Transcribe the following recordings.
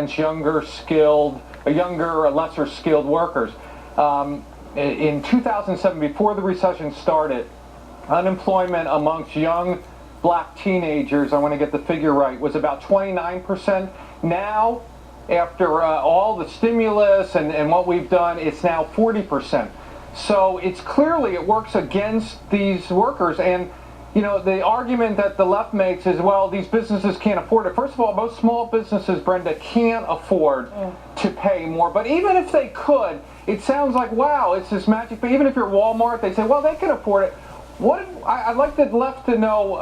younger, lesser skilled workers. In 2007, before the recession started, unemployment amongst young black teenagers, I want to get the figure right, was about 29%. Now, after all the stimulus and what we've done, it's now 40%. So it's clearly, it works against these workers. And you know, the argument that the left makes is, well, these businesses can't afford it. First of all, most small businesses, Brenda, can't afford to pay more. But even if they could, it sounds like, wow, it's this magic. But even if you're Walmart, they say, well, they can afford it. I'd like the left to know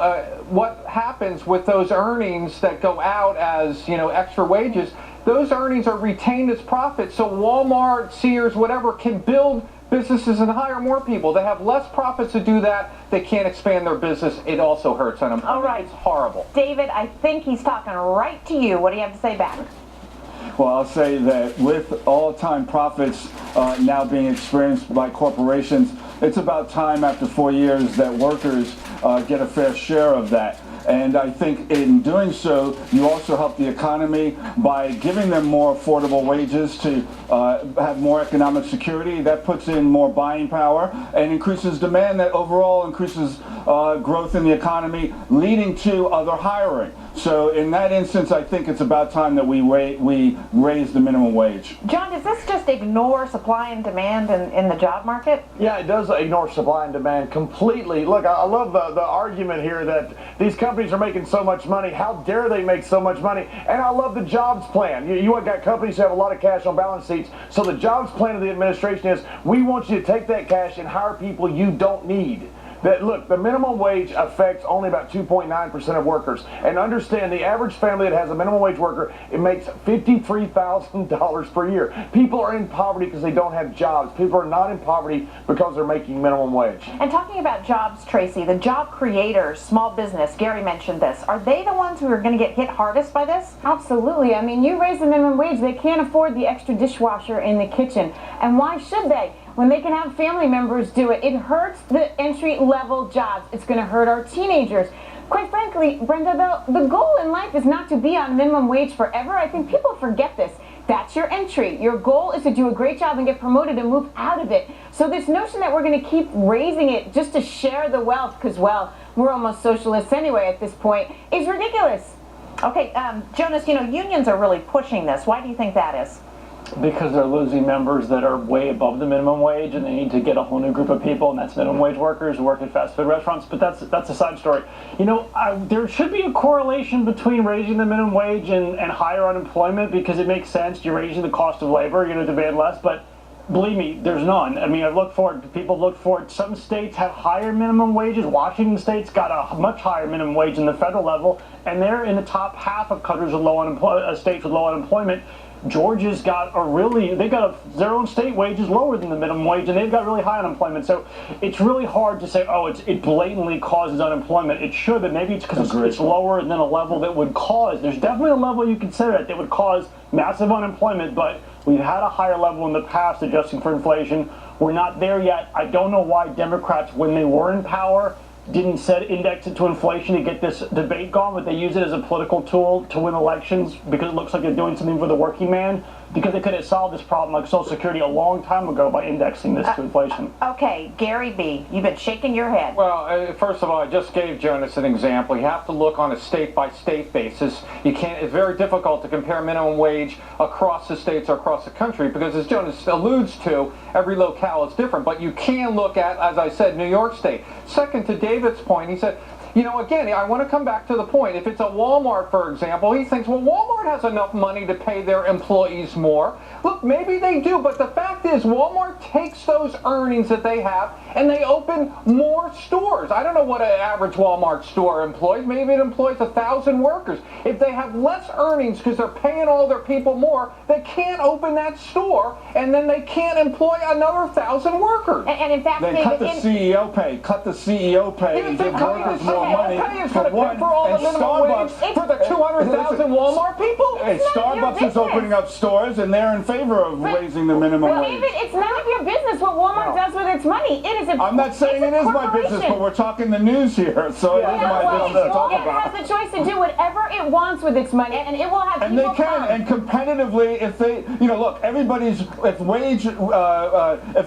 what happens with those earnings that go out as, you know, extra wages. Those earnings are retained as profit. So Walmart, Sears, whatever, can build businesses and hire more people. They have less profits to do that. They can't expand their business. It also hurts unemployment. All right. It's horrible. David, I think he's talking right to you. What do you have to say back? Well, I'll say that with all-time profits now being experienced by corporations, it's about time after 4 years that workers get a fair share of that. And I think in doing so, you also help the economy by giving them more affordable wages to have more economic security. That puts in more buying power and increases demand. That overall increases growth in the economy, leading to other hiring. So in that instance, I think it's about time that we raise the minimum wage. John, does this just ignore supply and demand in the job market? Yeah, it does ignore supply and demand completely. Look, I love the argument here that these companies are making so much money. How dare they make so much money? And I love the jobs plan. You got companies who have a lot of cash on balance sheets. So the jobs plan of the administration is, we want you to take that cash and hire people you don't need. That, look, the minimum wage affects only about 2.9% of workers. And understand, the average family that has a minimum wage worker, it makes $53,000 per year. People are in poverty because they don't have jobs. People are not in poverty because they're making minimum wage. And talking about jobs, Tracy, the job creators, small business, Gary mentioned this. Are they the ones who are going to get hit hardest by this? Absolutely. I mean, you raise the minimum wage, they can't afford the extra dishwasher in the kitchen. And why should they? When they can have family members do it, it hurts the entry-level jobs. It's going to hurt our teenagers. Quite frankly, Brenda, the goal in life is not to be on minimum wage forever. I think people forget this. That's your entry. Your goal is to do a great job and get promoted and move out of it. So this notion that we're going to keep raising it just to share the wealth, because, well, we're almost socialists anyway at this point, is ridiculous. Okay, Jonas, you know, unions are really pushing this. Why do you think that is? Because they're losing members that are way above the minimum wage, and they need to get a whole new group of people, and that's minimum wage workers who work at fast food restaurants. But that's a side story. You know, there should be a correlation between raising the minimum wage and higher unemployment, because it makes sense. You're raising the cost of labor, you're going to demand less, but believe me, there's none. I mean, I've looked for it. People look for it. Some states have higher minimum wages. Washington State's got a much higher minimum wage than the federal level, and they're in the top half of countries with states with low unemployment. Georgia's got their own state wages lower than the minimum wage, and they've got really high unemployment. So it's really hard to say, oh, it blatantly causes unemployment. It should, but maybe it's because it's lower than a level that would cause. There's definitely a level you consider it that would cause massive unemployment, but we've had a higher level in the past adjusting for inflation. We're not there yet. I don't know why Democrats, when they were in power, didn't index it to inflation to get this debate going, but they use it as a political tool to win elections because it looks like they're doing something for the working man, because they could have solved this problem like Social Security a long time ago by indexing this to inflation. Okay, Gary B., you've been shaking your head. Well, first of all, I just gave Jonas an example. You have to look on a state-by-state basis. It's very difficult to compare minimum wage across the states or across the country because, as Jonas alludes to, every locale is different. But you can look at, as I said, New York State. Second, to David's point, he said, you know, again, I want to come back to the point. If it's a Walmart, for example, he thinks, well, Walmart has enough money to pay their employees more. Look, maybe they do, but the fact is Walmart takes those earnings that they have and they open more stores. I don't know what an average Walmart store employs. Maybe it employs 1,000 workers. If they have less earnings because they're paying all their people more, they can't open that store, and then they can't employ another 1,000 workers. And in fact, they cut the CEO pay. Cut the CEO pay and give workers more money for one. For all the minimum wage for the 200,000 Walmart people. Hey, Starbucks is opening up stores, and they're in favor of raising the minimum wage. David, it's none of your business what Walmart does with its money. It is is a. I'm not saying it's it a is my business, corporation. but we're talking the news here, so Yeah, it is yeah, my well, business to talk It about. has the choice to do whatever it wants with its money, and it will have And they people can, come. and competitively, if they, look, if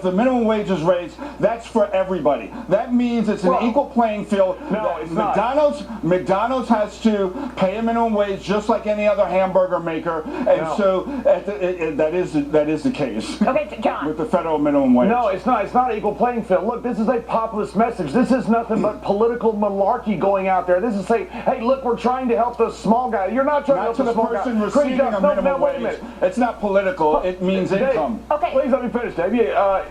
the minimum wage is raised, that's for everybody. That means it's an Well, equal playing field. no, That it's not. McDonald's has to pay a minimum wage just like any other hamburger maker, and No. so that is the case Okay, John. with the federal minimum wage. No, it's not. It's not an equal playing field. Look, this is a populist message. This is nothing but political malarkey going out there. This is saying, hey, look, we're trying to help the small guy. You're not trying Not to to help the the small guy. person Chris receiving Jones, a no, minimum wait a wage. minute. It's not political. It means Dave, income. Okay. Please let me finish, Dave.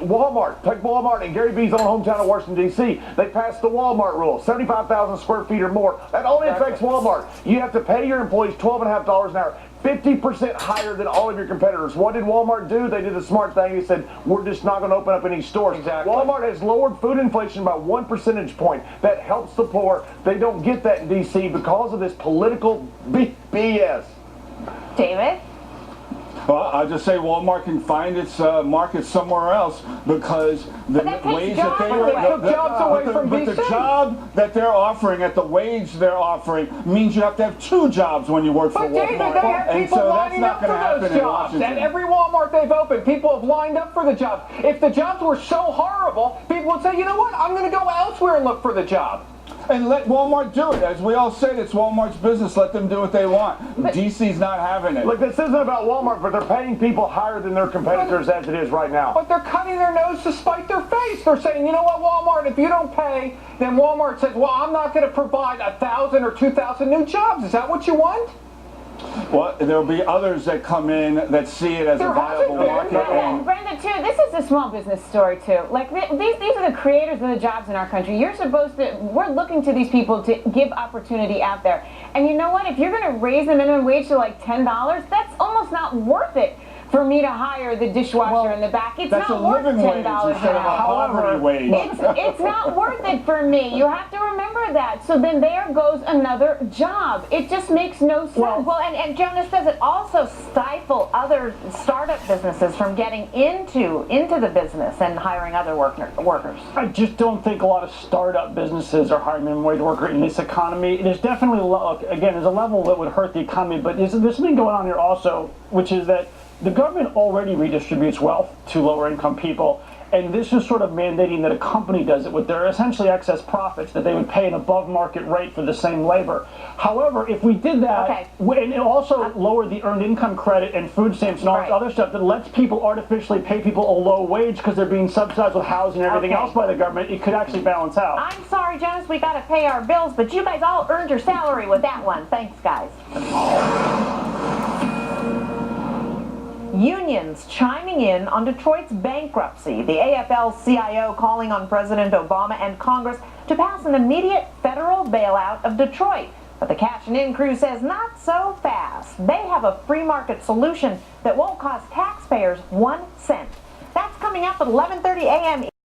Walmart. Take Walmart in Gary V's own hometown of Washington, D.C. They passed the Walmart rule, 75,000 square feet or more. That only affects Walmart. You have to pay your employees $12.50 an hour. 50% higher than all of your competitors. What did Walmart do? They did a smart thing. They said, we're just not going to open up any stores. Exactly. Walmart has lowered food inflation by 1 percentage point. That helps the poor. They don't get that in D.C. because of this political BS. David? Well, I'll just say Walmart can find its market somewhere else because the that takes wage jobs that they away. were They took jobs away from but the DC. job that they're offering at the wage they're offering means you have to have 2 jobs when you work for But Walmart. David, they have and people so that's lining not up going to for happen those in jobs. Washington. At every Walmart they've opened, people have lined up for the jobs. If the jobs were so horrible, people would say, you know what, I'm going to go elsewhere and look for the job. And let Walmart do it. As we all said, it's Walmart's business. Let them do what they want. DC's not having it. Look, this isn't about Walmart, but they're paying people higher than their competitors as it is right now. But they're cutting their nose to spite their face. They're saying, you know what, Walmart, if you don't pay, then Walmart says, well, I'm not going to provide 1,000 or 2,000 new jobs. Is that what you want? Well, there'll be others that come in that see it as There a viable hasn't been. market. And Brenda, too, this is a small business story, too. Like, these are the creators of the jobs in our country. We're looking to these people to give opportunity out there. And you know what? If you're going to raise the minimum wage to like $10, that's almost not worth it for me to hire the dishwasher in the back. It's that's not a worth living $10 wage an instead of a hour. poverty wage. It's not worth it for me. You have to remember that. So then there goes another job. It just makes no sense. Well, and Jonas, does it also stifle other startup businesses from getting into the business and hiring other workers? I just don't think a lot of startup businesses are hiring minimum wage worker in this economy. There's definitely, again, there's a level that would hurt the economy, but there's something going on here also, which is that the government already redistributes wealth to lower income people, and this is sort of mandating that a company does it with their essentially excess profits, that they would pay an above market rate for the same labor. However, if we did that, Okay. and it also lowered the earned income credit and food stamps and all this Right. other stuff that lets people artificially pay people a low wage because they're being subsidized with housing and everything Okay. else by the government, it could actually balance out. I'm sorry, Jonas, we got to pay our bills, but you guys all earned your salary with that one. Thanks, guys. Unions chiming in on Detroit's bankruptcy. The AFL-CIO calling on President Obama and Congress to pass an immediate federal bailout of Detroit. But the Cash and In crew says not so fast. They have a free market solution that won't cost taxpayers 1 cent. That's coming up at 11:30 a.m.